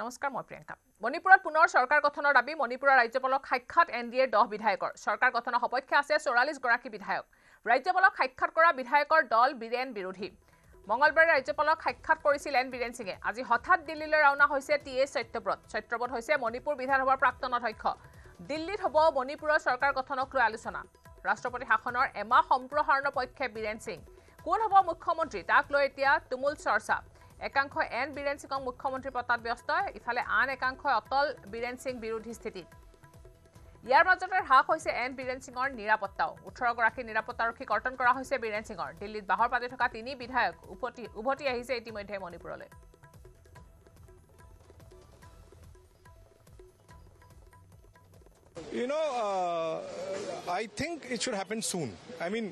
নমস্কাৰ মই প্ৰিয়ংকা মণিপুৰত পুনৰ চৰকাৰ গঠনৰ দাবী মণিপুৰৰ ৰাজ্যপালক সাক্ষাৎ এনডিএৰ 10 বিধায়কৰ চৰকাৰ গঠনৰ সপক্ষে আছে 44 গৰাকী বিধায়ক ৰাজ্যপালক সাক্ষাৎ কৰা বিধায়কৰ দল বীৰেন বিৰোধী মঙ্গলবাৰে ৰাজ্যপালক সাক্ষাৎ কৰিছিল এন বীৰেন সিঙে আজি হঠাৎ দিল্লীলৈ ৰাওনা হৈছে টিএ সত্যব্ৰত হৈছে মণিপুৰ বিধানসভাৰ প্ৰাক্তন অধ্যক্ষ দিল্লীত হ'ব মণিপুৰৰ চৰকাৰ গঠনক লৈ আলোচনা ৰাষ্ট্ৰপতি শাসনৰ এমাহ সম্প্ৰসাৰণৰ পক্ষে বীৰেন সিং কোন হ'ব মুখ্যমন্ত্ৰী তাক লৈ এতিয়া তুমুল চৰ্চা একাংশ এন বীৰেন সিঙক মুখ্যমন্ত্ৰী পতাত ব্যস্ত ইফালে আন একাংশ অটল বীৰেন সিং বিৰোধী স্থিতিত ইয়াৰ মাজতে হ্ৰাস হৈছে এন বীৰেন সিঙৰ নিৰাপত্তাও 18 গৰাকী নিৰাপত্তাৰক্ষী কৰ্তন কৰা হৈছে বীৰেন সিঙৰ দিল্লীত বাহৰ পাতি থকা 3 বিধায়ক উভতি আহিছে ইতিমধ্যে মণিপুৰলৈ I think it should happen soon. I mean,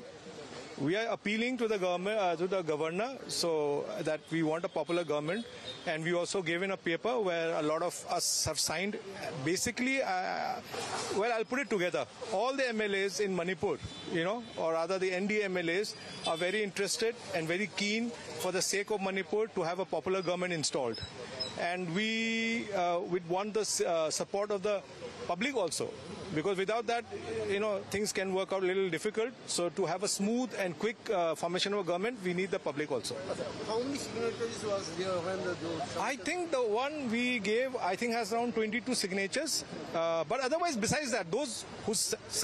we are appealing to the government, to the governor, so that we want a popular government, and we also gave in a paper where a lot of us have signed. Basically, well, I'll put it together. All the MLAs in Manipur, or rather the NDA MLAs, are very interested and very keen for the sake of Manipur to have a popular government installed, and we would want the support of the public also. Because without that, things can work out a little difficult. So to have a smooth and quick formation of a government, we need the public also. How many signatures was there when I think the one we gave, has around 22 signatures. But otherwise, besides that,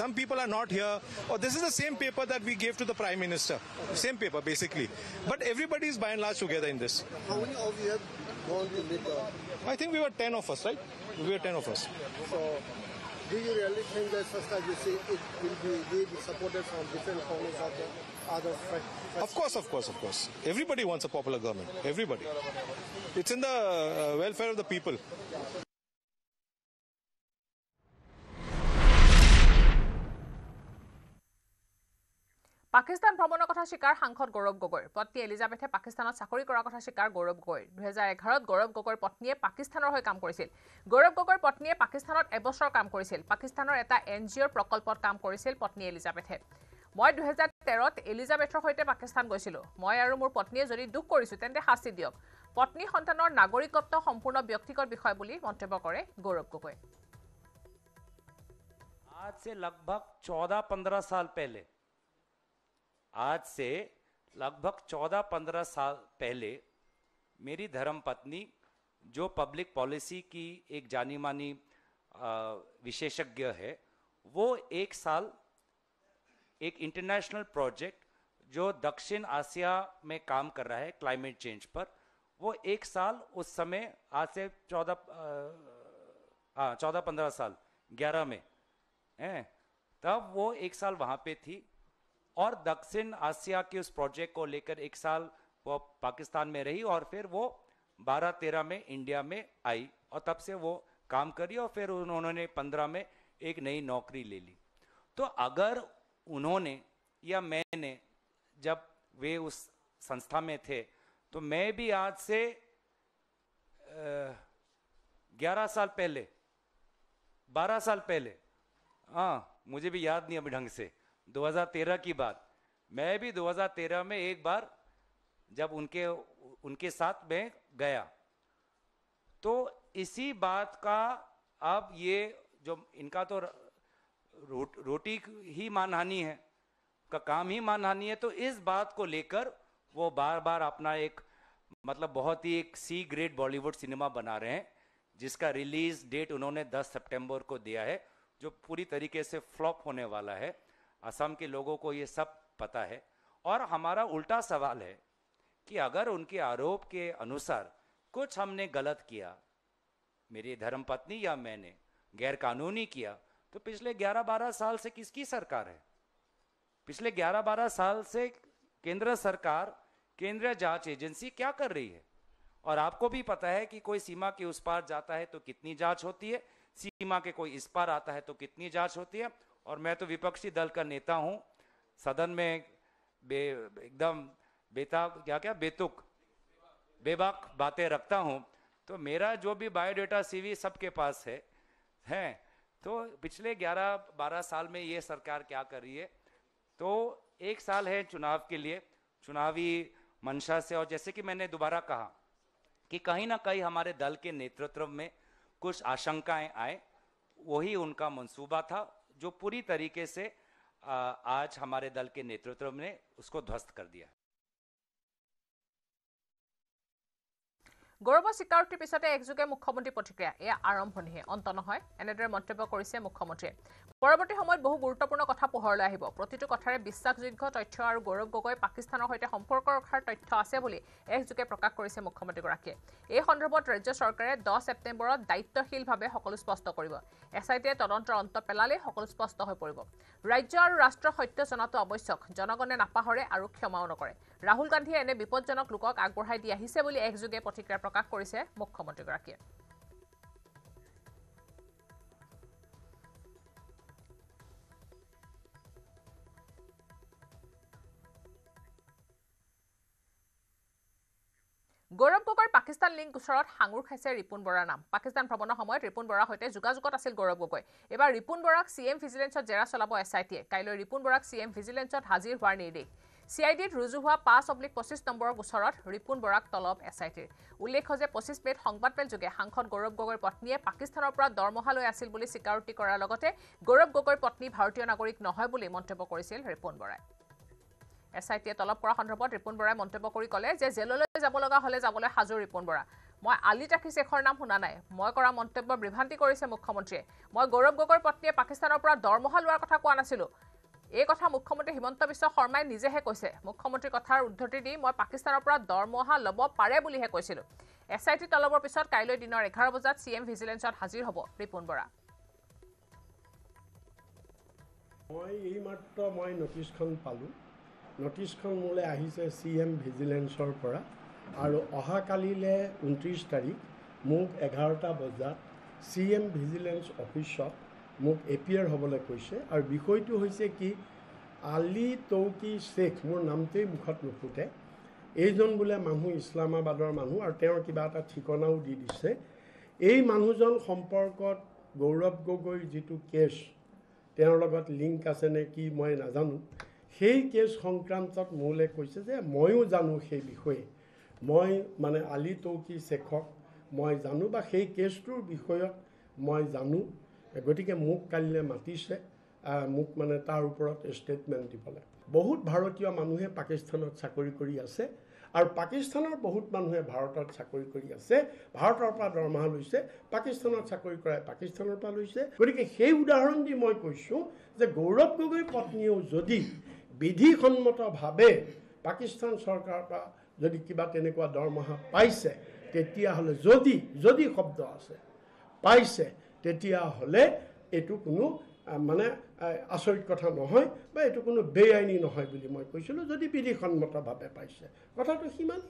some people are not here. Or this is the same paper that we gave to the Prime Minister. Same paper, basically. But everybody is by and large together in this. How many of you have gone to meet? I think we were 10 of us, right? We were 10 of us. So, do you really think that first time you see it will be supported from different corners of the other factions? Of course. Everybody wants a popular government. Everybody. It's in the welfare of the people. Pakistan ভ্ৰমণৰ কথা স্বীকাৰ সাংসদ গৌৰৱ গগৈৰ পত্নী এলিজাবেথে পাকিস্তানত চাকৰি কৰাৰ কথা স্বীকাৰ গৌৰৱ গগৈৰ 2011ত গৌৰৱ গগৈৰ পত্নীয়ে পাকিস্তানৰ হৈ কাম কৰিছিল গৌৰৱ গগৈৰ পত্নীয়ে পাকিস্তানত এবছৰ কাম কৰিছিল পাকিস্তানৰ এটা এনজিঅ'ৰ প্ৰকল্পত কাম কৰিছিল পত্নী এলিজাবেথে মই 2013ত এলিজাবেথৰ সৈতে পাকিস্তান গৈছিলো মই আৰু মোৰ পত্নীয়ে যদি দুখ কৰিছো তেন্তে শাস্তি দিয়ক পত্নী সন্তানৰ নাগৰিকত্ব সম্পূৰ্ণ ব্যক্তিগত বিষয় বুলি মন্তব্য কৰে গৌৰৱ গগৈ आज से लगभग 14-15 साल पहले आज से लगभग 14-15 साल पहले मेरी धर्मपत्नी जो पब्लिक पॉलिसी की एक जानी मानी विशेषज्ञ है वो एक साल एक इंटरनेशनल प्रोजेक्ट जो दक्षिण एशिया में काम कर रहा है क्लाइमेट चेंज पर वो एक साल उस समय आज से 14-15 साल 11 में हैं तब वो एक साल वहाँ पे थी और दक्षिण एशिया के उस प्रोजेक्ट को लेकर एक साल वो पाकिस्तान में रही और फिर वो 12-13 में इंडिया में आई और तब से वो काम करी और फिर उन्होंने 15 में एक नई नौकरी ले ली तो अगर उन्होंने या मैंने जब वे उस संस्था में थे तो मैं भी आज से 11 साल पहले 12 साल पहले मुझे भी याद नहीं अभी ढंग से 2013 की बात मैं भी 2013 में एक बार जब उनके साथ में गया तो इसी बात का अब ये जो इनका तो रोटी ही मानहानि है का काम ही मानहानि है तो इस बात को लेकर वो बार बार अपना एक मतलब बहुत ही एक सी ग्रेड बॉलीवुड सिनेमा बना रहे हैं जिसका रिलीज डेट उन्होंने 10 सितंबर को दिया है जो पूरी तरीके से फ्लॉप होने वाला है असम के लोगों को ये सब पता है और हमारा उल्टा सवाल है कि अगर उनके आरोप के अनुसार कुछ हमने गलत किया मेरी धर्मपत्नी या मैंने गैर कानूनी किया तो पिछले 11-12 साल से किसकी सरकार है पिछले 11-12 साल से केंद्र सरकार केंद्रीय जांच एजेंसी क्या कर रही है और आपको भी पता है कि कोई सीमा के उस पार जाता है तो कितनी जांच होती है सीमा के कोई इस पार आता है तो कितनी जांच होती है और मैं तो विपक्षी दल का नेता हूं सदन में एकदम बेबाक बातें रखता हूं तो मेरा जो भी बायोडेटा सीवी सबके पास है तो पिछले 11-12 साल में ये सरकार क्या कर रही है तो एक साल है चुनाव के लिए चुनावी मंशा से और जैसे कि मैंने दोबारा कहा कि कहीं ना कहीं हमारे दल के नेतृत्व में कुछ आशंकाएं आए, वही उनका मंसूबा था जो पूरी तरीके से आज हमारे दल के नेतृत्व ने उसको ध्वस्त कर दिया। গৌৰৱ স্বীকাৰোক্তিৰ পিছতে একযোগে মুখ্যমন্ত্ৰী প্ৰতিক্ৰিয়া এয়া আৰম্ভণিহে অন্ত নহয় এনেদৰে মন্তব্য কৰিছে মুখ্যমন্ত্ৰীয়ে। পৰৱৰ্তী সময়ত বহু গুৰুত্বপূৰ্ণ কথা পোহৰলৈ আহিব। প্ৰতিটো কথাৰে বিশ্বাসযোগ্য তথ্য আৰু গৌৰৱ গগৈ পাকিস্তানৰ সৈতে সম্পৰ্ক ৰখাৰ তথ্য আছে বুলি একযোগে প্ৰকাশ কৰিছে মুখ্যমন্ত্ৰীগৰাকীয়ে। এই সন্দৰ্ভত ৰাজ্য চৰকাৰে 10 ছেপ্টেম্বৰত দায়িত্বশীলভাৱে সকলো স্পষ্ট কৰিব। এছআইটিয়ে তদন্তৰ অন্ত পেলালেই সকলো স্পষ্ট হৈ পৰিব। ৰাজ্য আৰু ৰাষ্ট্ৰৰ সত্য জনাটো আৱশ্যক, জনগণে নাপাহৰে আৰু ক্ষমাও নকৰে। ৰাহুল গান্ধীয়ে এনে বিপদজনক লোকক আগবঢ়াই দি আহিছে বুলি একযোগে প্ৰতিক্ৰিয়া প্ৰকাশ কৰিছে মুখ্যমন্ত্ৰীগৰাকীয়ে। গৌৰৱ গগৈৰ পাকিস্তান লিংক গোচৰত সাঙুৰ খাইছে ৰিপুণ বৰাৰ নাম। পাকিস্তান ভ্ৰমণৰ সময়ত ৰিপুণ বৰাৰ সৈতে যোগাযোগত আছিল গৌৰৱ গগৈ। এবাৰ ৰিপুণ বৰাক CM ভিজিলেন্সত জেৰা চলাব এছআইটিয়ে। কাইলৈ ৰিপুণ বৰাক CM ভিজিলেন্সত হাজিৰ হোৱাৰ নিৰ্দেশ। CIDত ৰুজু হোৱা 5/25 নম্বৰৰ গোচৰত ৰিপুণ বৰাক তলব এছআইটিৰ। উল্লেখ্য যে 25 মেত সংবাদমেল যোগে সাংসদ গৌৰৱ গগৈৰ পত্নীয়ে পাকিস্তানৰ পৰা দৰমহা লৈ আছিল বুলি স্বীকাৰোক্তি কৰাৰ লগতে গৌৰৱ গগৈৰ পত্নী ভাৰতীয় নাগৰিক নহয় বুলি মন্তব্য কৰিছিল ৰিপুণ বৰাই। এছআইটিয়ে তলব কৰা সন্দৰ্ভত ৰিপুণ বৰাই মন্তব্য কৰি ক'লে যে জেললৈ যাব লগা হ'লে যাবলৈ সাজু ৰিপুণ বৰা। মই আলি তাকি শেখৰ নাম শুনা নাই। মই কৰা মন্তব্য বিভ্ৰান্তি কৰিছে মুখ্যমন্ত্ৰীয়ে। মই গৌৰৱ গগৈৰ পত্নীয়ে পাকিস্তানৰ পৰা দৰমহা লোৱাৰ কথা কোৱা নাছিলোঁ। এই কথা মুখ্যমন্ত্ৰী হিমন্ত বিশ্ব শৰ্মাই নিজেহে কৈছে। মুখ্যমন্ত্ৰীৰ কথাৰ উদ্ধৃতি দি মই পাকিস্তানৰ পৰা দৰমহা ল'ব পাৰে বুলিহে কৈছিলোঁ। এছআইটি তলবৰ পিছত কাইলৈ দিনৰ 11 বজাত CM ভিজিলেন্সত হাজিৰ হ'ব ৰিপুণ বৰা। মই এইমাত্ৰ নটিছখন পালোঁ। নটিছখন মোলৈ আহিছে CM ভিজিলেন্সৰ পৰা আৰু অহাকালিলৈ 29 তাৰিখ মোক 11টা বজাত CM ভিজিলেন্স অফিচত মোক এপিয়াৰ হ'বলৈ কৈছে। আৰু বিষয়টো হৈছে কি, আলী তৌকি শ্বেখ, মোৰ নামটোৱেই মুখত নুফুটে, এইজন বোলে মানুহ ইছলামাবাদৰ মানুহ আৰু তেওঁৰ কিবা এটা ঠিকনাও দি দিছে। এই মানুহজন সম্পৰ্কত গৌৰৱ গগৈৰ যিটো কেছ, তেওঁৰ লগত লিংক আছে নে কি মই নাজানো। সেই কেছ সংক্ৰান্তত মোলৈ কৈছে যে ময়ো জানো সেই বিষয়ে, মই মানে আলী তৌকি শ্বেখক মই জানো বা সেই কেছটোৰ বিষয়ত মই জানো। গতিকে মোক কালিলৈ মাতিছে, মোক মানে তাৰ ওপৰত ষ্টেটমেণ্ট দিবলৈ। বহুত ভাৰতীয় মানুহে পাকিস্তানত চাকৰি কৰি আছে আৰু পাকিস্তানৰ বহুত মানুহে ভাৰতত চাকৰি কৰি আছে। ভাৰতৰ পৰা দৰমহা লৈছে, পাকিস্তানত চাকৰি কৰাই পাকিস্তানৰ পৰা লৈছে। গতিকে সেই উদাহৰণ দি মই কৈছোঁ যে গৌৰৱ গগৈৰ পত্নীয়েও যদি বিধিসন্মতভাৱে পাকিস্তান চৰকাৰৰ পৰা যদি কিবা তেনেকুৱা দৰমহা পাইছে, তেতিয়াহ'লে যদি শব্দ আছে পাইছে, তেতিয়াহ'লে এইটো কোনো মানে আচৰিত কথা নহয় বা এইটো কোনো বেআইনী নহয় বুলি মই কৈছিলোঁ। যদি বিধিসন্মতভাৱে পাইছে, কথাটো সিমান।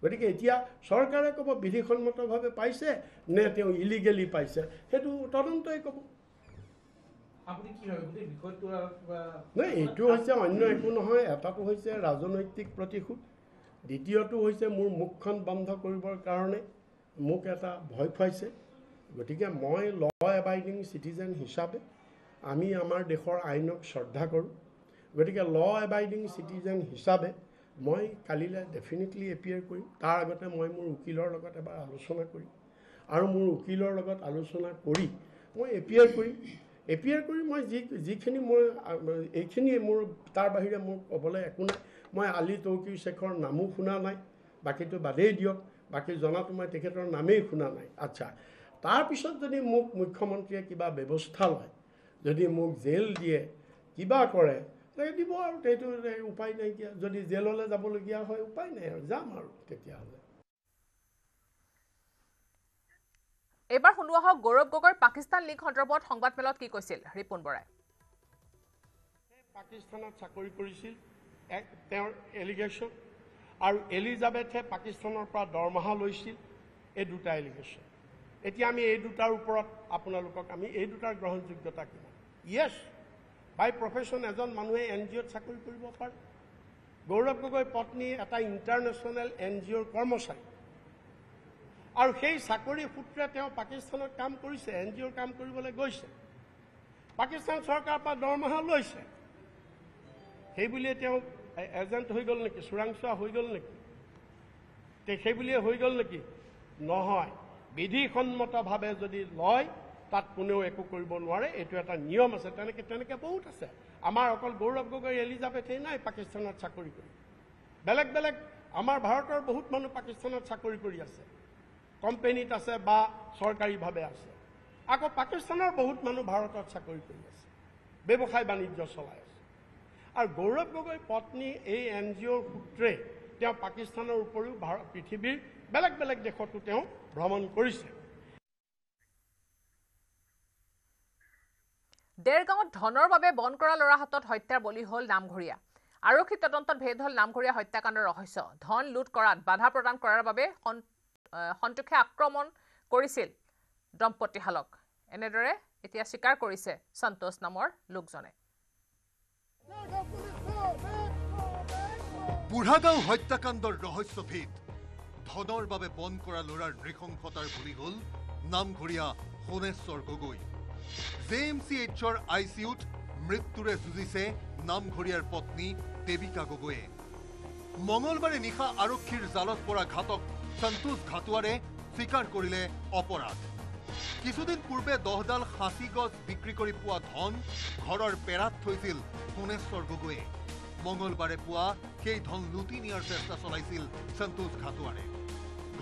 গতিকে এতিয়া চৰকাৰে ক'ব বিধিসন্মতভাৱে পাইছে নে তেওঁ ইলিগেলি পাইছে, সেইটো তদন্তই ক'ব। নাই, এইটো হৈছে অন্য একো নহয়। এটাটো হৈছে ৰাজনৈতিক প্ৰতিশোধ, দ্বিতীয়টো হৈছে মোৰ মুখখন বন্ধ কৰিবৰ কাৰণে মোক এটা ভয় খুৱাইছে। গতিকে মই ল এবাইডিং চিটিজেন হিচাপে আমি আমাৰ দেশৰ আইনক শ্ৰদ্ধা কৰোঁ। গতিকে ল এবাইডিং চিটিজেন হিচাপে মই কালিলৈ ডেফিনেটলি এপিয়াৰ কৰিম। তাৰ আগতে মই মোৰ উকিলৰ লগত এবাৰ আলোচনা কৰিম আৰু মোৰ উকিলৰ লগত আলোচনা কৰি মই এপিয়াৰ কৰিম। এপিয়াৰ কৰি মই যিখিনি মই এইখিনিয়ে মোৰ, তাৰ বাহিৰে মোৰ ক'বলৈ একো নাই। মই আলী তৌকি শ্বেখৰ নামো শুনা নাই, বাকীটো বাদেই দিয়ক, বাকী জনাটো মই তেখেতৰ নামেই শুনা নাই। আচ্ছা, তাৰপিছত যদি মোক মুখ্যমন্ত্ৰীয়ে কিবা ব্যৱস্থা লয়, যদি মোক জেল দিয়ে, কিবা কৰে, তাকে দিব আৰু সেইটো উপায় নাইকিয়া। যদি জেললৈ যাবলগীয়া হয় উপায় নাই আৰু যাম আৰু তেতিয়াহ'লে। এবাৰ শুনোৱা হওক গৌৰৱ গগৈৰ পাকিস্তান লিংক সন্দৰ্ভত সংবাদমেলত কি কৈছিল ৰিপুণ বৰাই। পাকিস্তানত চাকৰি কৰিছিল তেওঁৰ এলিগেশ্যন, আৰু এলিজাবেথে পাকিস্তানৰ পৰা দৰমহা লৈছিল, এই দুটা এলিগেশ্যন। এতিয়া আমি এই দুটাৰ ওপৰত আপোনালোকক আমি এই দুটাৰ গ্ৰহণযোগ্যতা কিমান। য়েছ, বাই প্ৰফেশ্যন এজন মানুহে NGOত চাকৰি কৰিব পাৰে। গৌৰৱ গগৈ পত্নী এটা ইণ্টাৰনেশ্যনেল NGOৰ কৰ্মচাৰী আৰু সেই চাকৰি সূত্ৰে তেওঁ পাকিস্তানত কাম কৰিছে, NGOৰ কাম কৰিবলৈ গৈছে, পাকিস্তান চৰকাৰৰ পৰা দৰমহা লৈছে। সেই বুলিয়ে তেওঁ এজেণ্ট হৈ গ'ল নেকি, চোৰাংচোৱা হৈ গ'ল নেকি, সেই বুলিয়ে হৈ গ'ল নেকি? নহয় বিধিসন্মতভাৱে যদি লয় তাত কোনেও একো কৰিব নোৱাৰে এইটো এটা নিয়ম আছে তেনেকে বহুত আছে আমাৰ অকল গৌৰৱ গগৈ এলিজাবেথেই নাই পাকিস্তানত চাকৰি কৰি বেলেগ বেলেগ আমাৰ ভাৰতৰ বহুত মানুহ পাকিস্তানত চাকৰি কৰি আছে কোম্পানীত আছে বা চৰকাৰীভাৱে আছে আকৌ পাকিস্তানৰ বহুত মানুহ ভাৰতত চাকৰি কৰি আছে ব্যৱসায় বাণিজ্য চলাই আছে আৰু গৌৰৱ গগৈ পত্নী এই NGOৰ সূত্ৰে তেওঁ পাকিস্তানৰ উপৰিও পৃথিৱীৰ বেলেগ বেলেগ দেশতো তেওঁ ভ্ৰমণ কৰিছে দেৰগাঁৱত ধনৰ বাবে বন কৰা ল'ৰা হাতত হত্যাৰ বলি হ'ল নামঘৰীয়া আৰক্ষী তদন্তত ভেদ হ'ল নামঘৰীয়া হত্যাকাণ্ডৰ ৰহস্য ধন লুট কৰাত বাধা প্ৰদান কৰাৰ বাবে সন্তোষে আক্ৰমণ কৰিছিল দম্পতীহালক এনেদৰে এতিয়া স্বীকাৰ কৰিছে সন্তোষ নামৰ লোকজনে বুঢ়াগাঁও হত্যাকাণ্ডৰ ৰহস্যভেদ ধনৰ বাবে বন কৰা ল'ৰাৰ নৃশংসতাৰ বলি হ'ল নামঘৰীয়া সোণেশ্বৰ গগৈ JMCHৰ ICUত মৃত্যুৰে যুঁজিছে নামঘৰীয়াৰ পত্নী দেবিকা গগৈয়ে মঙলবাৰে নিশা আৰক্ষীৰ জালত পৰা ঘাতক সন্তোষ ঘাটুৱাৰে স্বীকাৰ কৰিলে অপৰাধ কিছুদিন পূৰ্বে 10ডাল খাচী গছ বিক্ৰী কৰি পোৱা ধন ঘৰৰ পেৰাত থৈছিল সোণেশ্বৰ গগৈয়ে মঙলবাৰে পুৱা সেই ধন লুটি নিয়াৰ চেষ্টা চলাইছিল সন্তোষ ঘাটুৱাৰে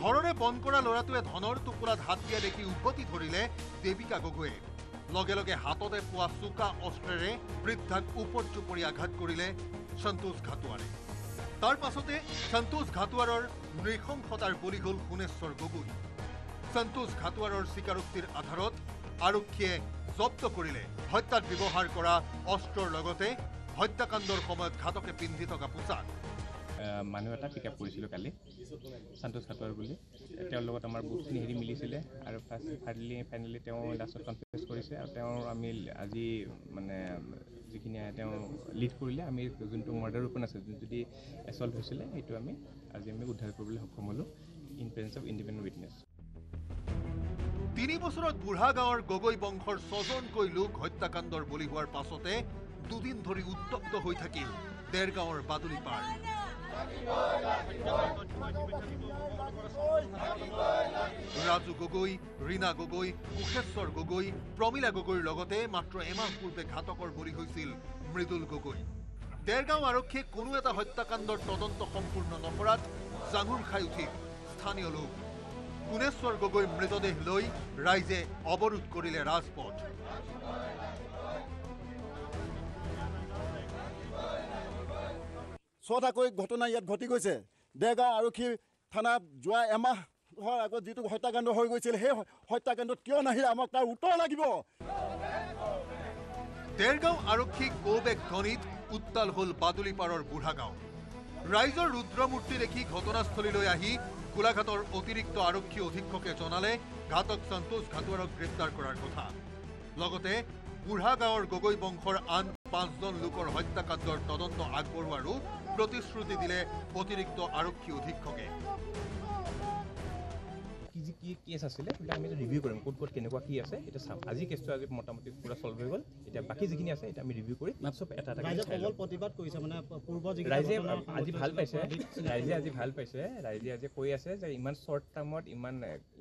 ঘৰৰে বন কৰা ল'ৰাটোৱে ধনৰ টোপোলাত হাত দিয়া দেখি উভতি ধৰিলে দেবিকা গগৈয়ে লগে লগে হাততে পোৱা চোকা অস্ত্ৰেৰে বৃদ্ধাক উপৰ্যুপৰি আঘাত কৰিলে সন্তোষ ঘাটুৱাৰে তাৰ পাছতে সন্তোষ ঘাটুৱাৰৰ নৃশংসতাৰ বলি হ'ল সোণেশ্বৰ গগৈ সন্তোষ ঘাটুৱাৰৰ স্বীকাৰোক্তিৰ আধাৰত আৰক্ষীয়ে জব্দ কৰিলে হত্যাত ব্যৱহাৰ কৰা অস্ত্ৰৰ লগতে হত্যাকাণ্ডৰ সময়ত ঘাতকে পিন্ধি থকা পোছাক মানুহ এটা পিক আপ কৰিছিলোঁ কালি সন্তোষ ঘাটুৱাৰ বুলি তেওঁৰ লগত আমাৰ বহুতখিনি হেৰি মিলিছিলে আৰু ফাইনেলি তেওঁ লাষ্টত কনফেছ কৰিছে আৰু তেওঁৰ আমি আজি মানে যিখিনি তেওঁ লিড কৰিলে আমি যোনটো মাৰ্ডাৰ ওপেন আছে যদি এছল্ট হৈছিলে সেইটো আজি আমি উদ্ধাৰ কৰিবলৈ সক্ষম হ'লোঁ in presence of independent witness 3 বছৰত বুঢ়াগাঁৱৰ গগৈ বংশৰ 6জনকৈ লোক হত্যাকাণ্ডৰ বলি হোৱাৰ পাছতে দুদিন ধৰি উত্তপ্ত হৈ থাকিল দেৰগাঁৱৰ বাদুলিপাৰ ৰাজু গগৈ ৰীনা গগৈ কুশেশ্বৰ গগৈ প্ৰমীলা গগৈৰ লগতে মাত্ৰ এমাহ পূৰ্বে ঘাতকৰ বলি হৈছিল মৃদুল গগৈ দেৰগাঁও আৰক্ষীয়ে কোনো এটা হত্যাকাণ্ডৰ তদন্ত সম্পূৰ্ণ নকৰাত জাঙুৰ খাই উঠিল স্থানীয় লোক সোণেশ্বৰ গগৈৰ মৃতদেহ লৈ ৰাইজে অৱৰোধ কৰিলে ৰাজপথ ছটাকৈ ঘটনা ইয়াত ঘটি গৈছে দেৰগাঁও আৰক্ষী থানাত যোৱা এমাহৰ আগত যিটো হত্যাকাণ্ড হৈ গৈছিল সেই হত্যাকাণ্ডত কিয় নাহিলে আমাক তাৰ উত্তৰ লাগিব দেৰগাঁও আৰক্ষী কৌবেক ধ্বনিত উত্তাল হ'ল বাদুলিপাৰৰ বুঢ়াগাঁও ৰাইজৰ ৰুদ্ৰমূৰ্তি দেখি ঘটনাস্থলীলৈ আহি গোলাঘাটৰ অতিৰিক্ত আৰক্ষী অধীক্ষকে জনালে ঘাতক সন্তোষ ঘাটুৱাৰক গ্ৰেপ্তাৰ কৰাৰ কথা লগতে বুঢ়াগাঁৱৰ গগৈ বংশৰ আন 5জন লোকৰ হত্যাকাণ্ডৰ তদন্ত আগবঢ়োৱাৰো প্ৰতিশ্ৰুতি দিলে অতিৰিক্ত আৰক্ষী অধীক্ষকে কি কেছ আছিলে সেইবিলাক আমি ৰিভিউ কৰিম ক'ত কেনেকুৱা কি আছে এটা চাম আজি কেছটো আজি মোটামুটি পুৰা সলভ হৈ গ'ল এতিয়া বাকী যিখিনি আছে এটা আমি ৰিভিউ কৰি চব এটা প্ৰতিবাদ কৰিছে মানে পূৰ্ব ৰাইজে আজি ভাল পাইছে ৰাইজে আজি কৈ আছে যে ইমান শ্বৰ্ট টাৰ্মত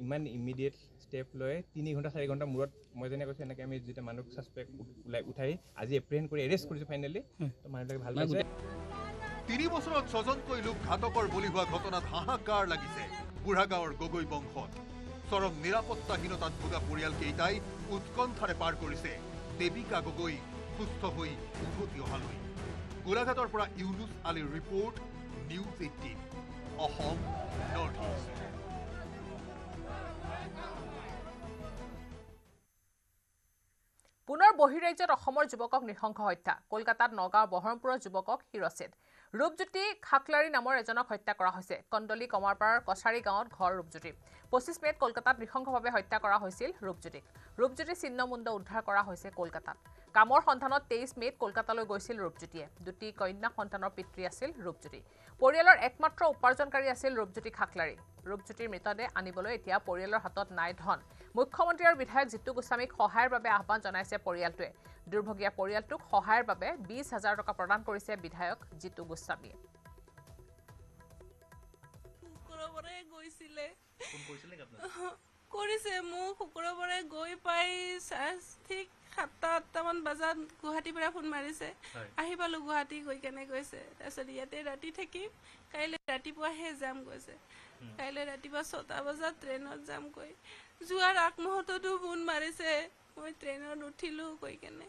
ইমান ইমিডিয়েট ষ্টেপ লৈ 3 ঘণ্টা 4 ঘণ্টা মূৰত মই যেনে কৈছোঁ এনেকৈ আমি যেতিয়া মানুহ ছাছপেক্ট উঠাই আজি এপ্ৰিহেণ্ড কৰি এৰেষ্ট কৰিছোঁ ফাইনেলি তো মানুহবিলাকে ভাল পাইছে 3 বছৰত 6জনকৈ লোক ঘাতকৰ বলি হোৱা ঘটনাত হাহাকাৰ লাগিছে বুঢ়াগাঁৱৰ গগৈ বংশত চৰম নিৰাপত্তাহীনতাত ভোগা পৰিয়ালকেইটাই উৎকণ্ঠাৰে পাৰ কৰিছে দেবিকা গগৈ সুস্থ হৈ উভতি অহালৈ গোলাঘাটৰ পৰা ইউনুছ আলীৰ report news 18 Assam north east পুনৰ বহিৰাজ্যত অসমৰ যুৱকক নৃশংস হত্যা কলকাতাত নগাঁও বহৰমপুৰৰ যুৱকক শিৰচ্ছেদ ৰূপজ্যোতি খাকলাৰী নামৰ এজনক হত্যা কৰা হৈছে কণ্ডলী কমাৰপাৰাৰ কছাৰী গাঁৱত ঘৰ ৰূপজ্যোতি 25 মেত কলকাতাত নৃশংসভাৱে হত্যা কৰা হৈছিল ৰূপজ্যোতি চিহ্নমুণ্ড উদ্ধাৰ কৰা হৈছে কলকাতাত কামৰ সন্ধানত 23 মেত কলকাতালৈ গৈছিল ৰূপজ্যোতিয়ে দুটি কন্যা সন্তানৰ পিতৃ আছিল ৰূপজ্যোতি পৰিয়ালৰ একমাত্ৰ উপাৰ্জনকাৰী আছিল ৰূপজ্যোতি খাকলাৰী ৰূপজ্যোতিৰ মৃতদেহ আনিবলৈ এতিয়া পৰিয়ালৰ হাতত নাই ধন মুখ্যমন্ত্ৰী আৰু বিধায়ক জিতু গোস্বামীক সহায়ৰ বাবে আহ্বান জনাইছে পৰিয়ালটোৱে দুৰ্ভগীয়া পৰিয়ালটোক সহায়ৰ বাবে 20,000 টকা প্ৰদান কৰিছে বিধায়ক জিতু গোস্বামীয়ে গৈছিলে কৰিছে মোক শুক্ৰবাৰে গৈ পাই ঠিক 7-8টামান বজাত গুৱাহাটীৰ পৰা ফোন মাৰিছে আহি পালোঁ গুৱাহাটী গৈ কেনে গৈছে তাৰপিছত ইয়াতে ৰাতি থাকিম কাইলৈ ৰাতিপুৱাহে যাম কৈছে কাইলৈ ৰাতিপুৱা 6টা বজাত ট্ৰেইনত যাম কৈ যোৱাৰ আগমুহূৰ্ততো ফোন মাৰিছে মই ট্ৰেইনত উঠিলোঁ কৈ কেনে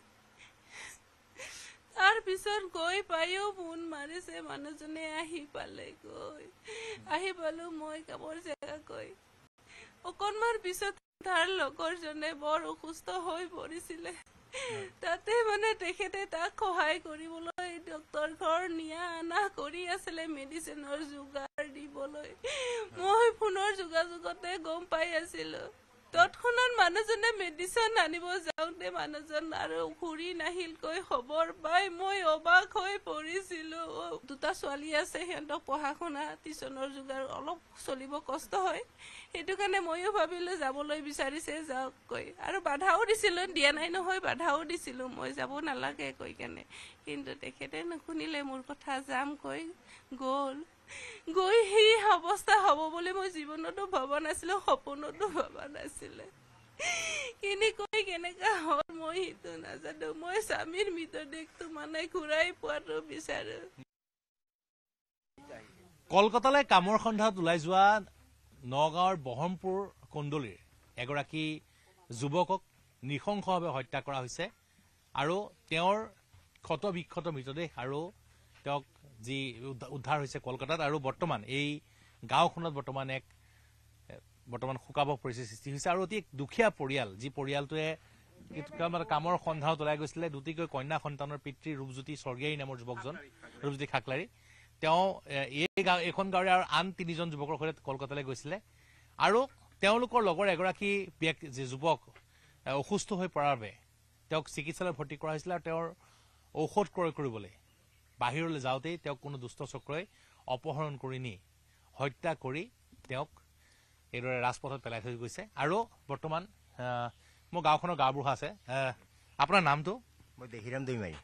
তাৰ পিছত গৈ পাইও ফোন মাৰিছে মানুহজনে আহি পালে গৈ আহি পালোঁ মই কামৰ জেগা কৈ অকণমান পিছত তাৰ লগৰজনে বৰ অসুস্থ হৈ পৰিছিলে তাতে মানে তেখেতে তাক সহায় কৰিবলৈ ডক্তৰ ঘৰ নিয়া আনা কৰি আছিলে মেডিচিনৰ যোগাৰ দিবলৈ মই ফোনৰ যোগাযোগতে গম পাই আছিলোঁ তৎক্ষণাত মানুহজনে মেডিচিন আনিব যাওঁতে মানুহজন আৰু ঘূৰি নাহিলকৈ খবৰ পাই মই অবাক হৈ পৰিছিলোঁ দুটা ছোৱালী আছে সিহঁতক পঢ়া শুনা টিউচনৰ যোগাৰ অলপ চলিব কষ্ট হয় সেইটো কাৰণে ময়ো ভাবিলোঁ যাবলৈ বিচাৰিছে যাওক কৈ আৰু বাধাও দিছিলোঁ দিয়া নাই নহয় বাধাও দিছিলোঁ মই যাব নালাগে কৈ কেনে কিন্তু তেখেতে নুশুনিলে মোৰ কথা যাম কৈ গ'ল গৈ সেই অৱস্থা হ'ব বুলি মই জীৱনতো ভবা নাছিলোঁ সপোনতো ভবা নাছিলে কেনেকৈ কেনেকা হ'ল মই সেইটো নাজানো মই স্বামীৰ মৃতদেহটো মানে ঘূৰাই পোৱাটো বিচাৰোঁ কলকাতালৈ কামৰ সন্ধানত ওলাই যোৱা নগাঁৱৰ বহৰমপুৰ কন্দলীৰ এগৰাকী যুৱকক নৃশংসভাৱে হত্যা কৰা হৈছে আৰু তেওঁৰ ক্ষত বিক্ষত মৃতদেহ আৰু তেওঁক যি উদ্ধাৰ হৈছে কলকাতাত আৰু বৰ্তমান এই গাঁওখনত বৰ্তমান শোকাবহ পৰিস্থিতিৰ সৃষ্টি হৈছে আৰু অতি দুখীয়া পৰিয়াল যি পৰিয়ালটোৱে কামৰ সন্ধানত ওলাই গৈছিলে দুটিকৈ কন্যা সন্তানৰ পিতৃ ৰূপজ্যোতি স্বৰ্গীয়াৰী নামৰ যুৱকজন ৰূপজ্যোতি খাকলাৰী তেওঁ এইখন গাঁৱৰে আৰু আন 3জন যুৱকৰ সৈতে কলকাতালৈ গৈছিলে আৰু তেওঁলোকৰ লগৰ এগৰাকী যুৱক অসুস্থ হৈ পৰাৰ বাবে তেওঁক চিকিৎসালয়ত ভৰ্তি কৰা হৈছিল আৰু তেওঁৰ ঔষধ ক্ৰয় কৰিবলৈ বাহিৰলৈ যাওঁতেই তেওঁক কোনো দুষ্ট চক্ৰই অপহৰণ কৰি নি হত্যা কৰি তেওঁক এইদৰে ৰাজপথত পেলাই থৈ গৈছে আৰু বৰ্তমান মোৰ গাঁওখনৰ গাঁওবুঢ়া আছে আপোনাৰ নামটো মই দেহিৰাম দৈমাৰী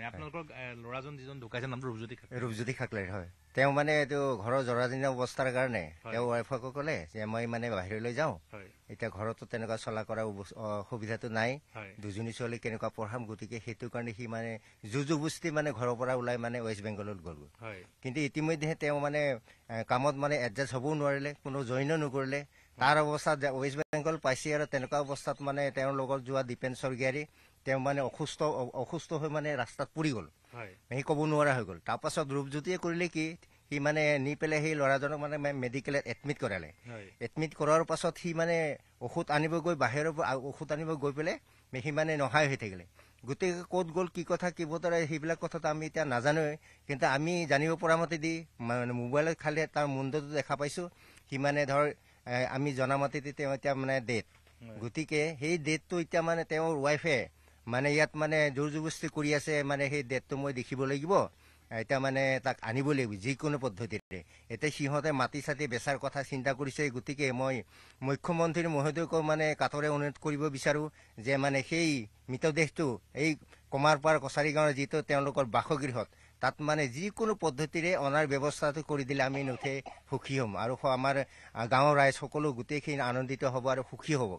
আপোনালোকৰ ল'ৰাজন যিজন ঢুকাইছে নামটো ৰূপজ্যোতি খাকলাৰী হয় তেওঁ মানে এইটো ঘৰৰ জৰাজীৰ্ণ অৱস্থাৰ কাৰণে তেওঁ ৱাইফকো ক'লে যে মই মানে বাহিৰলৈ যাওঁ এতিয়া ঘৰতো তেনেকুৱা চলা কৰা সুবিধাটো নাই দুজনী ছোৱালী কেনেকুৱা পঢ়াম গতিকে সেইটো কাৰণে সি মানে যুঁজুবস্তি মানে ঘৰৰ পৰা ওলাই মানে ৱেষ্ট বেংগলত গ'লগৈ কিন্তু ইতিমধ্যে তেওঁ মানে কামত মানে এডজাষ্ট হ'বও নোৱাৰিলে কোনো জইনো নকৰিলে তাৰ অৱস্থাত ৱেষ্ট বেংগল পাইছে আৰু তেনেকুৱা অৱস্থাত মানে তেওঁৰ লগত যোৱা দীপেন স্বৰ্গীয়াৰী তেওঁ মানে অসুস্থ হৈ মানে ৰাস্তাত পৰি গ'ল সি ক'ব নোৱাৰা হৈ গ'ল তাৰপাছত ৰূপজ্যোতিয়ে কৰিলে কি সি মানে নি পেলাই সেই ল'ৰাজনক মানে মেডিকেলত এডমিট কৰালে এডমিট কৰাৰ পাছত সি মানে ঔষধ আনিব গৈ বাহিৰৰ পৰা ঔষধ আনিব গৈ পেলাই সি মানে নহাই হৈ থাকিলে গোটেই ক'ত গ'ল কি কথা কি বতৰা সেইবিলাক কথাটো আমি এতিয়া নাজানোৱে কিন্তু আমি জানিব পৰা মতে দি মানে মোবাইলত খালি তাৰ মুণ্ডটো দেখা পাইছোঁ সি মানে ধৰ আমি জনামতে তেওঁ এতিয়া মানে ডেথ গতিকে সেই ডেথটো এতিয়া মানে তেওঁৰ ৱাইফে মানে ইয়াত মানে জোৰ জবস্তি কৰি আছে মানে সেই ডেটটো মই দেখিব লাগিব এতিয়া মানে তাক আনিব লাগিব যিকোনো পদ্ধতিৰে এতিয়া সিহঁতে মাটি চাটি বেচাৰ কথা চিন্তা কৰিছে গতিকে মই মুখ্যমন্ত্ৰী মহোদয়ক মানে কাতৰে অনুৰোধ কৰিব বিচাৰোঁ যে মানে সেই মৃতদেহটো এই কমাৰপাৰ কছাৰী গাঁৱৰ যিটো তেওঁলোকৰ বাসগৃহত তাত মানে যিকোনো পদ্ধতিৰে অনাৰ ব্যৱস্থাটো কৰি দিলে আমি নুঠে সুখী হ'ম আৰু আমাৰ গাঁৱৰ ৰাইজ সকলো গোটেইখিনি আনন্দিত হ'ব আৰু সুখী হ'ব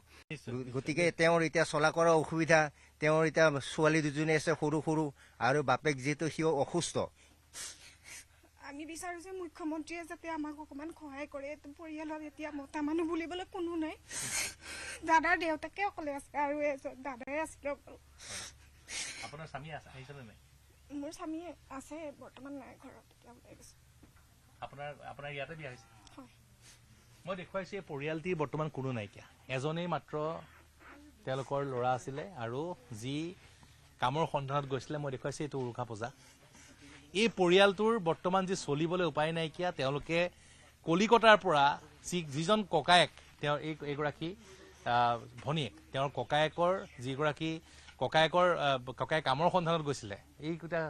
গতিকে তেওঁৰ এতিয়া চলা কৰা অসুবিধা তেওঁৰ এতিয়া ছোৱালী দুজনী আছে সৰু সৰু আৰু বাপেক যিহেতু সিও অসুস্থ আমি বিচাৰোঁ যে মুখ্যমন্ত্ৰীয়ে যাতে আমাক অকণমান সহায় কৰে পৰিয়ালত এতিয়া মতা মানুহ বুলিবলৈ কোনো নাই দাদাৰ দেউতাকে অকলে আছে আৰু এজন দাদাই আছিলে আপোনাৰ স্বামী আহিছেনে নাই মোৰ স্বামী আছে বৰ্তমান নাই ঘৰত এতিয়া ওলাই গৈছে আপোনাৰ ইয়াতে বিয়া হৈছে মই দেখুৱাইছোঁ এই পৰিয়ালটি বৰ্তমান কোনো নাইকিয়া এজনেই মাত্ৰ তেওঁলোকৰ ল'ৰা আছিলে আৰু যি কামৰ সন্ধানত গৈছিলে মই দেখুৱাইছোঁ এইটো উৰুকা পূজা এই পৰিয়ালটোৰ বৰ্তমান যি চলিবলৈ উপায় নাইকিয়া তেওঁলোকে কলিকতাৰ পৰা যিজন ককায়েক তেওঁৰ এইগৰাকী ভনীয়েক তেওঁৰ ককায়েকৰ যিগৰাকী ককায়ে কামৰ সন্ধানত গৈছিলে এইকেইটা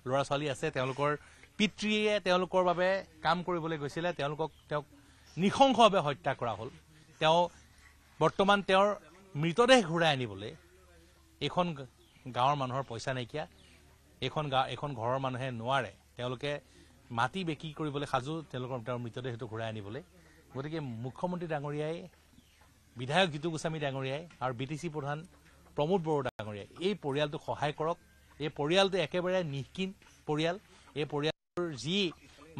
ল'ৰা ছোৱালী আছে তেওঁলোকৰ পিতৃয়ে তেওঁলোকৰ বাবে কাম কৰিবলৈ গৈছিলে তেওঁক নৃশংসভাৱে হত্যা কৰা হ'ল তেওঁ বৰ্তমান তেওঁৰ মৃতদেহ ঘূৰাই আনিবলৈ এইখন গাঁৱৰ মানুহৰ পইচা নাইকিয়া এইখন ঘৰৰ মানুহে নোৱাৰে তেওঁলোকে মাটি বিক্ৰী কৰিবলৈ সাজু তেওঁৰ মৃতদেহটো ঘূৰাই আনিবলৈ গতিকে মুখ্যমন্ত্ৰী ডাঙৰীয়াই বিধায়ক জিতু গোস্বামী ডাঙৰীয়াই আৰু BTC প্ৰধান প্ৰমোদ বড়ো ডাঙৰীয়াই এই পৰিয়ালটোক সহায় কৰক। এই পৰিয়ালটো একেবাৰে নিষ্কিন পৰিয়াল। এই পৰিয়ালৰ যি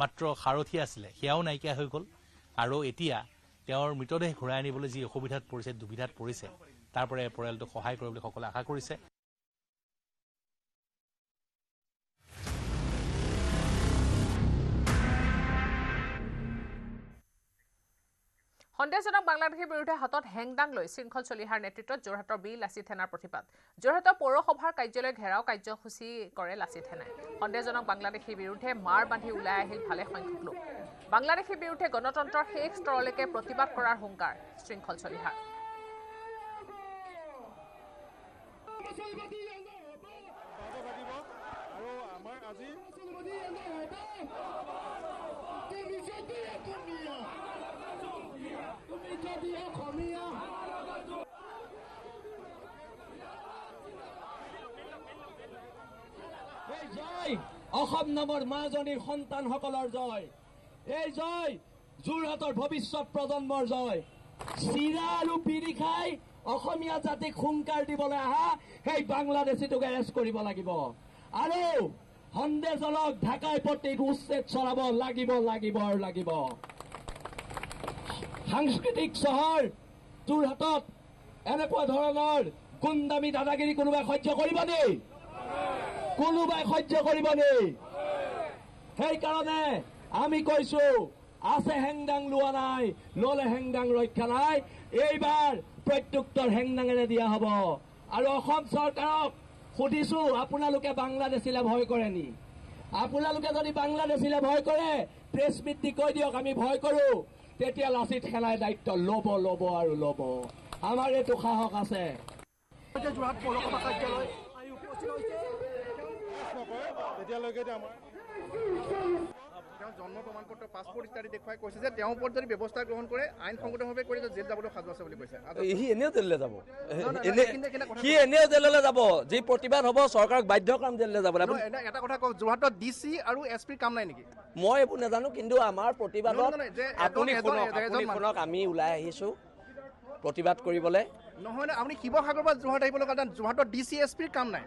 মাত্ৰ সাৰথি আছিলে সেয়াও নাইকিয়া হৈ গ'ল আৰু এতিয়া তেওঁৰ মৃতদেহ ঘূৰাই আনিবলৈ যি অসুবিধাত পৰিছে দুবিধাত পৰিছে তাৰ পৰা এই পৰিয়ালটোক সহায় কৰিবলৈ সকলোৱে আশা কৰিছে। সন্দেহজনক বাংলাদেশীৰ বিৰুদ্ধে হাতত হেংদাং লৈ শৃংখল চলিহাৰ নেতৃত্বত যোৰহাটৰ বি লাচিত থানাৰ প্ৰতিবাদ। যোৰহাটৰ পৌৰসভাৰ কাৰ্যালয় ঘেৰাও কাৰ্যসূচী কৰে লাচিত থানাই। সন্দেহজনক বাংলাদেশীৰ বিৰুদ্ধে মাৰ বান্ধি ওলাই আহিল ভালে সংখ্যক লোক। বাংলাদেশীৰ বিৰুদ্ধে গণতন্ত্ৰৰ শেষ স্তৰলৈকে প্ৰতিবাদ কৰাৰ হুংকাৰ শৃংখল চলিহাৰ। জয় অসম নামৰ মাজনীৰ সন্তানসকলৰ জয়। এই জয় যোৰহাটৰ ভৱিষ্যত প্ৰজন্মৰ জয়। চিৰা আৰু বিৰি খাই অসমীয়া জাতিক হুংকাৰ দিবলৈ আহা সেই বাংলাদেশীটোক এৰেষ্ট কৰিব লাগিব আৰু সন্দেহজনক ঢাকাই পট্টিত উচ্ছেদ চলাব লাগিব লাগিব আৰু লাগিব। সাংস্কৃতিক চহৰ যোৰহাটত এনেকুৱা ধৰণৰ গুণ্ডামী দাদাগিৰি কোনোবাই সহ্য কৰিব নেকি? কোনোবাই সহ্য কৰিব নেকি? সেইকাৰণে আমি কৈছো আছে হেংদাং লোৱা নাই, ললে হেংদাং ৰক্ষা নাই। এইবাৰ প্ৰত্যুত্তৰ হেংদাঙেৰে দিয়া হ'ব আৰু অসম চৰকাৰক সুধিছো আপোনালোকে বাংলাদেশীলে ভয় কৰে নি? আপোনালোকে যদি বাংলাদেশীলে ভয় কৰে প্ৰেছ মিট দি কৈ দিয়ক আমি ভয় কৰো, তেতিয়া লাচিত সেনাই দায়িত্ব ল'ব ল'ব আৰু ল'ব। আমাৰ এইটো সাহস আছে। যোৰহাট পৌৰসভা কাৰ্যালয় উপস্থিত হৈছে তেতিয়ালৈকে জন্ম প্ৰমাণ পত্ৰ পাছপোৰ্ট ইত্যাদি দেখুৱাই কৈছে যে তেওঁৰ ওপৰত যদি ব্যৱস্থা গ্ৰহণ কৰে আইনসংগতভাৱে কৰি জেল যাবলৈ সাজু আছে বুলি কৈছে। সি এনেও জেললৈ যাব, সি এনেও জেললৈ যাব। যি প্ৰতিবাদ হ'ব চৰকাৰক বাধ্য কৰাম জেললৈ যাবলৈ। এটা কথা কওক, যোৰহাটত DC আৰু SP কাম নাই নেকি? মই এইবোৰ নাজানো, কিন্তু আমাৰ প্ৰতিবাদত আপুনি শুনক, আমি ওলাই আহিছো প্ৰতিবাদ কৰিবলৈ। নহয় নহয়, আপুনি শিৱসাগৰৰ পৰা যোৰহাট আহিব লগা যোৰহাটত DC SP কাম নাই।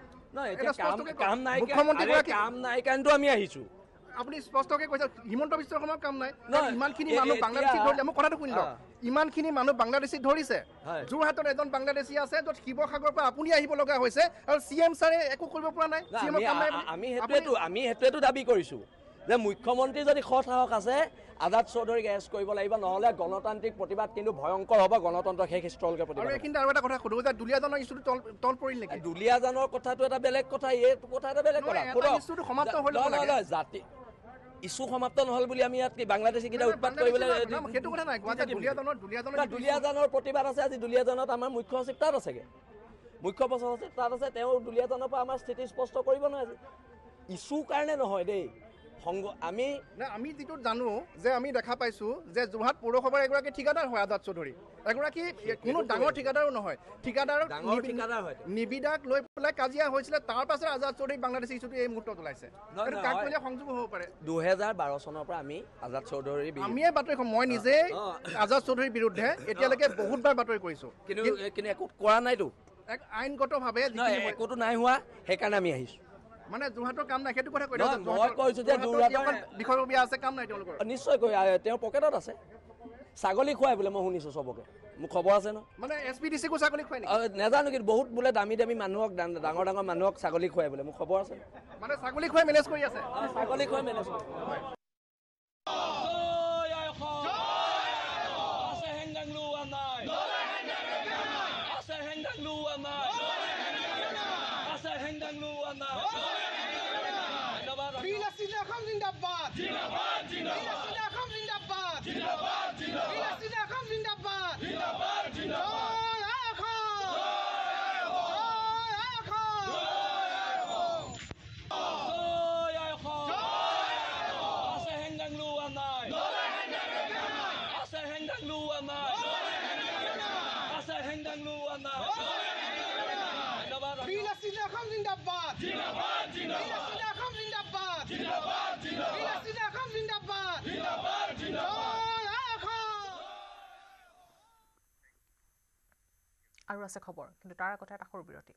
কাম নাই কাৰণেতো আমি আহিছো। আপুনি স্পষ্টকে কৈছে হিমন্ত বিশ্ব শৰ্মাৰ কাম নাই। ইমানখিনি মানুহ বাংলাদেশী ধৰিলে, মই কথাটো শুনি লওক, ইমানখিনি মানুহ বাংলাদেশী ধৰিছে। যোৰহাটত এজন বাংলাদেশী আছে য'ত শিৱসাগৰৰ পৰা আপুনি আহিব লগা হৈছে আৰু CM ছাৰে একো কৰিব পৰা নাই। আমি সেইটোৱেতো দাবী কৰিছো যে মুখ্যমন্ত্ৰী যদি সৎ সাহস আছে আজাদ চৌধুৰীক এৰেষ্ট কৰিব লাগিব, নহ'লে গণতান্ত্ৰিক প্ৰতিবাদ কিন্তু ভয়ংকৰ হ'ব। গণতন্ত্ৰৰ শেষ স্থলকে প্ৰতিবাদ। কিন্তু আৰু এটা কথা সুধো যে দুলীয়াজানৰ ইছ্যুটো তল পৰিল নেকি? দুলীয়াজানৰ কথাটো এটা বেলেগ কথা, এইটো কথা এটা বেলেগ কথা। সমাপ্ত হ'ল জাতি ইছ্যু সমাপ্ত নহ'ল বুলি আমি ইয়াত বাংলাদেশী কেইটা উৎপাত কৰিবলৈ সেইটো কথা নাই। দুলীয়াজানৰ প্ৰতিবাদ আছে। আজি দুলীয়াজানত আমাৰ মুখ্য সচিব তাত আছেগে, মুখ্য সচিব তাত আছে। তেওঁ দুলীয়াজানৰ পৰা আমাৰ স্থিতি স্পষ্ট কৰিব নোৱাৰে। ইছ্যু কাৰণে নহয় দেই, আমি যিটো জানো যে আমি দেখা পাইছো যে যোৰহাট পৌৰসভাৰ এগৰাকী ঠিকাদাৰ হয় আজাদ চৌধুৰী। এগৰাকী কোনো ডাঙৰ ঠিকাদাৰো নহয়, ঠিকাদাৰৰ নিবিদাক লৈ পেলাই কাজিয়া হৈছিলে। তাৰ পাছত আজাদ চৌধুৰী বাংলাদেশী ইছ্যুটো এই মুহূৰ্তত ওলাইছে। সংযোগ হ'ব পাৰে। 2012 চনৰ পৰা আমি আজাদ চৌধুৰীৰ আমিয়ে বাতৰি, মই নিজে আজাদ চৌধুৰীৰ বিৰুদ্ধে এতিয়ালৈকে বহুতবাৰ বাতৰি কৰিছো, কিন্তু একো কৰা নাইতো। আইনগতভাৱে একোতো নাই হোৱা, সেইকাৰণে আমি আহিছো। মানে যোৰহাটৰ কাম নাই সেইটো কথা কৈ মই কৈছো যে বিষয়ববীয়া আছে, কাম নাই তেওঁলোকৰ। নিশ্চয়কৈ তেওঁৰ পকেটত আছে। ছাগলী খুৱাই বোলে, মই শুনিছো চবকে, মোৰ খবৰ আছে ন। মানে SPDC কো ছাগলী খুৱাই নেকি? নাজানো, কিন্তু বহুত বোলে দামী দামী মানুহক, ডাঙৰ ডাঙৰ মানুহক ছাগলী খুৱাই বোলে, মোৰ খবৰ আছে। মানে ছাগলী খুৱাই মেনেজ কৰি আছে। ছাগলী খুৱাই মেনেজ কৰি আৰু আছে খবৰ কিন্তু তাৰ আগতে এটা সৰু বিৰতি